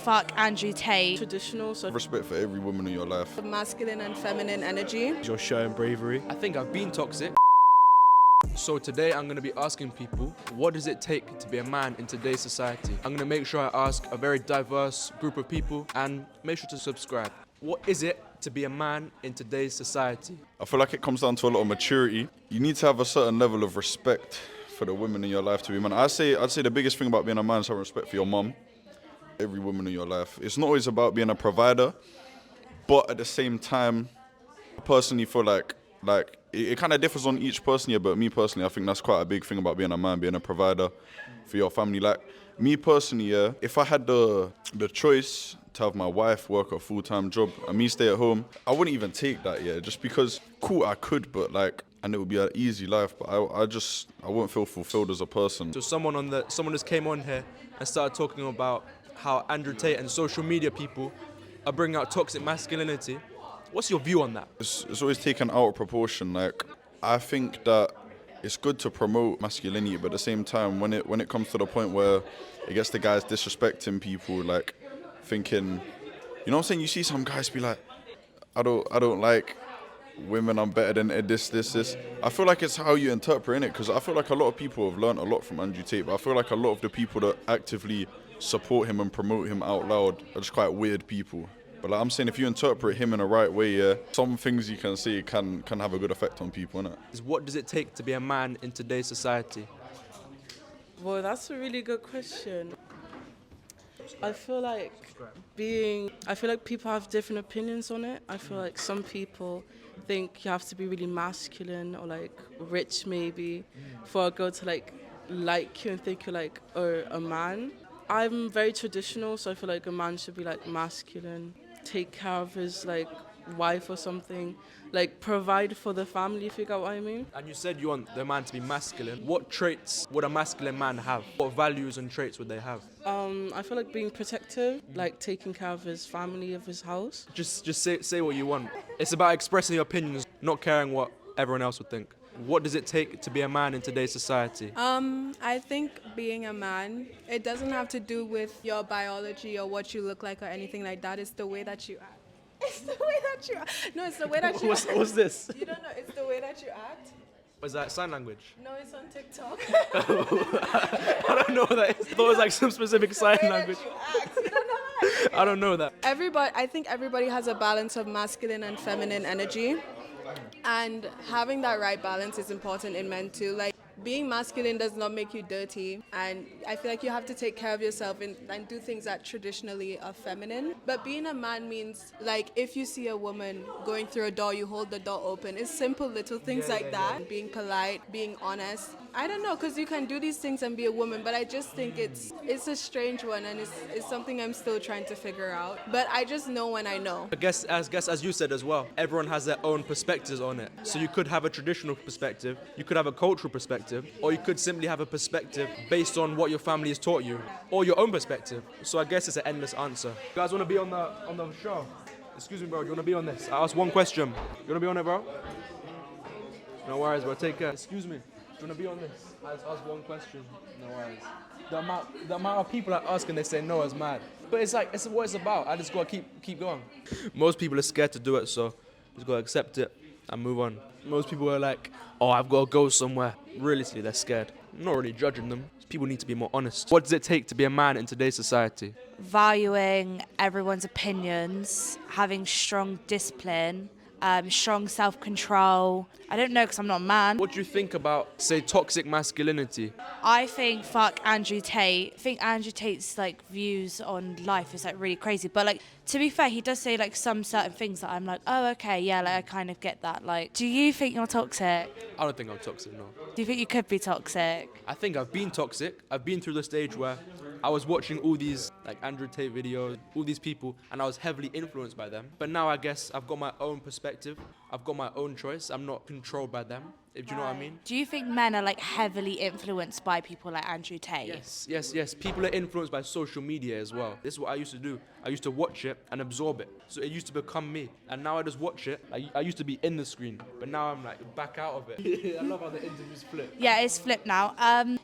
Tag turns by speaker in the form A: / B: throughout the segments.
A: fuck Andrew Tate.
B: Traditional, so
C: Respect for every woman in your life.
B: the masculine and feminine energy.
D: Your showing bravery. I think I've been toxic. So today I'm going to be asking people, what does it take to be a man in today's society? I'm going to make sure I ask a very diverse group of people and make sure to subscribe. What is it to be a man in today's society?
C: I feel like it comes down to a lot of maturity. You need to have a certain level of respect for the women in your life to be a man. I'd say the biggest thing about being a man is having respect for your mum, every woman in your life. It's not always about being a provider, but at the same time, I personally feel like it kind of differs on each person here, but me personally, I think that's quite a big thing about being a man, being a provider for your family. Like, me personally, yeah, if I had the choice to have my wife work a full-time job and me stay at home, I wouldn't even take that, yeah, just because, cool, I could, but like, and it would be an easy life, but I wouldn't feel fulfilled as a person.
D: So someone just came on here and started talking about how Andrew Tate and social media people are bringing out toxic masculinity. What's your view on that?
C: It's always taken out of proportion. Like, I think that it's good to promote masculinity, but at the same time, when it comes to the point where it gets the guys disrespecting people, like thinking, you know what I'm saying? You see some guys be like, I don't like women, I'm better than this. I feel like it's how you interpret it, because I feel like a lot of people have learned a lot from Andrew Tate, but I feel like a lot of the people that actively support him and promote him out loud are just quite weird people. But like I'm saying, if you interpret him in the right way, yeah, some things you can see can have a good effect on people, innit?
D: What does it take to be a man in today's society?
B: Well, that's a really good question. I feel like people have different opinions on it. I feel like some people think you have to be really masculine or like rich maybe for a girl to like you and think you're like a man. I'm very traditional, so I feel like a man should be like masculine, take care of his like wife or something, like provide for the family, if you get what I mean.
D: And you said you want the man to be masculine. What traits would a masculine man have? What values and traits would they have?
B: I feel like being protective, like taking care of his family, of his house.
D: Just say what you want. It's about expressing your opinions, not caring what everyone else would think. What does it take to be a man in today's society?
E: I think being a man, it doesn't have to do with your biology or what you look like or anything like that. It's the way that you act. It's the way that you act. No, it's the way that you act.
D: What's this?
E: You don't know. It's the way that you act.
D: Was that sign language?
E: No, it's on TikTok.
D: I don't know what that is. I thought it was like some specific sign language.
E: You act. You don't know that.
D: I don't know that.
E: I think everybody has a balance of masculine and feminine energy. And having that right balance is important in men too. Like, being masculine does not make you dirty, and I feel like you have to take care of yourself and do things that traditionally are feminine. But being a man means, like, if you see a woman going through a door, you hold the door open. It's simple little things like that. Being polite, being honest. I don't know, because you can do these things and be a woman, but I just think it's a strange one, and it's something I'm still trying to figure out. But I just know when I know.
D: I guess as you said as well, everyone has their own perspectives on it. So you could have a traditional perspective, you could have a cultural perspective, or you could simply have a perspective based on what your family has taught you, or your own perspective. So I guess it's an endless answer. You guys want to be on the show? Excuse me, bro. You want to be on this? I asked one question. You want to be on it, bro? No worries, bro. Take care. Excuse me. Do you want to be on this? I just asked one question. No worries. The amount of people that ask and they say no is mad. But it's like, it's what it's about. I just gotta keep going. Most people are scared to do it, so just gotta accept it and move on. Most people are like, oh, I've gotta go somewhere. Realistically, they're scared. I'm not really judging them. People need to be more honest. What does it take to be a man in today's society?
A: Valuing everyone's opinions, having strong discipline, strong self-control. I don't know, because I'm not a man.
D: What do you think about, say, toxic masculinity?
A: I think fuck Andrew Tate. I think Andrew Tate's like views on life is like really crazy. But like, to be fair, he does say like some certain things that I'm like, oh, okay, yeah, like I kind of get that. Like, do you think you're toxic?
D: I don't think I'm toxic, no.
A: Do you think you could be toxic?
D: I think I've been toxic. I've been through the stage where I was watching all these like Andrew Tate videos, all these people, and I was heavily influenced by them. But now I guess I've got my own perspective. I've got my own choice. I'm not controlled by them. if you know what I mean.
A: Do you think men are like heavily influenced by people like Andrew Tate?
D: Yes. People are influenced by social media as well. This is what I used to do. I used to watch it and absorb it. So it used to become me. And now I just watch it. I used to be in the screen, but now I'm like back out of it. I love how the interviews flip.
A: Yeah, it's flipped now.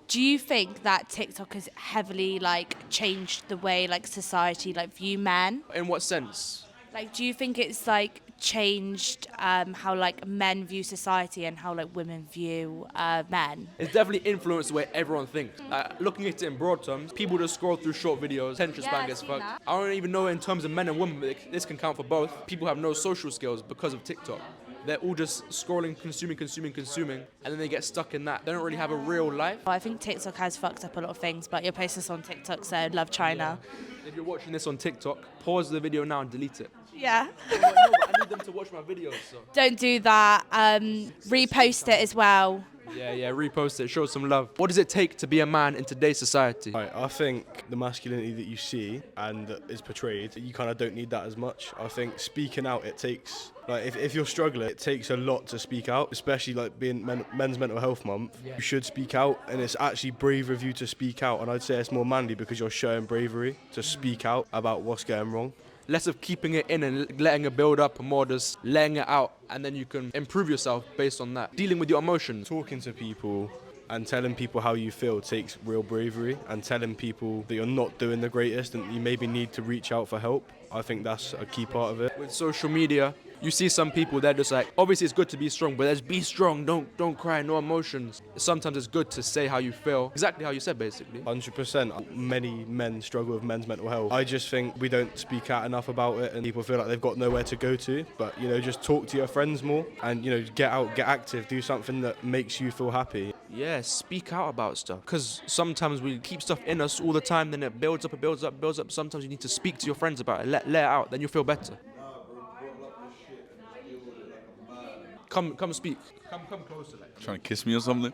A: Do you think that TikTok has heavily like changed the way like society like view men?
D: In what sense?
A: Like, do you think it's like changed how like men view society and how like women view men?
D: It's definitely influenced the way everyone thinks. Looking at it in broad terms, people just scroll through short videos, attention span gets fucked. I don't even know in terms of men and women, but this can count for both. People have no social skills because of TikTok. They're all just scrolling, consuming, and then they get stuck in that. They don't really have a real life.
A: I think TikTok has fucked up a lot of things, but you're posting this on TikTok, so love China.
D: If you're watching this on TikTok, pause the video now and delete it.
A: Yeah.
D: No, but I need them to watch my videos, so.
A: Don't do that. Repost it as well.
D: Yeah, repost it, show some love. What does it take to be a man in today's society?
F: Right, I think the masculinity that you see and that is portrayed, you kind of don't need that as much. I think speaking out, it takes, like if you're struggling, it takes a lot to speak out, especially like being Men's Mental Health Month. You should speak out, and it's actually brave of you to speak out, and I'd say it's more manly because you're showing bravery to speak out about what's going wrong.
D: Less of keeping it in and letting it build up, and more just letting it out, and then you can improve yourself based on that. Dealing with your emotions.
F: Talking to people and telling people how you feel takes real bravery, and telling people that you're not doing the greatest and you maybe need to reach out for help. I think that's a key part of it.
D: With social media, you see some people, they're just like, obviously it's good to be strong, but let's be strong, don't cry, no emotions. Sometimes it's good to say how you feel, exactly how you said basically.
F: 100%. Many men struggle with men's mental health. I just think we don't speak out enough about it, and people feel like they've got nowhere to go to. But, just talk to your friends more and, get out, get active, do something that makes you feel happy.
D: Yeah, speak out about stuff. Because sometimes we keep stuff in us all the time, then it builds up. Sometimes you need to speak to your friends about it, let it out, then you'll feel better. Come speak. Come closer.
C: Trying to kiss me or something?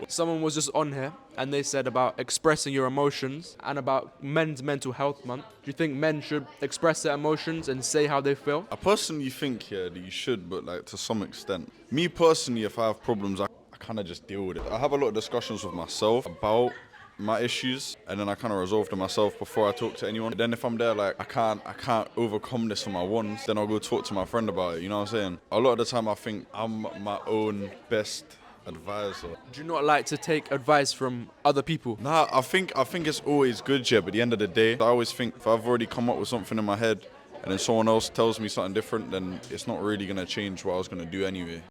D: Someone was just on here and they said about expressing your emotions and about Men's Mental Health Month. Do you think men should express their emotions and say how they feel?
C: I personally think, that you should, but like to some extent. Me personally, if I have problems, I kind of just deal with it. I have a lot of discussions with myself about my issues, and then I kind of resolve them myself before I talk to anyone. Then if I'm there like I can't overcome this on my ones, then I'll go talk to my friend about it, you know what I'm saying? A lot of the time I think I'm my own best advisor.
D: Do you not like to take advice from other people?
C: Nah, I think it's always good, yeah, but at the end of the day, I always think if I've already come up with something in my head and then someone else tells me something different, then it's not really going to change what I was going to do anyway.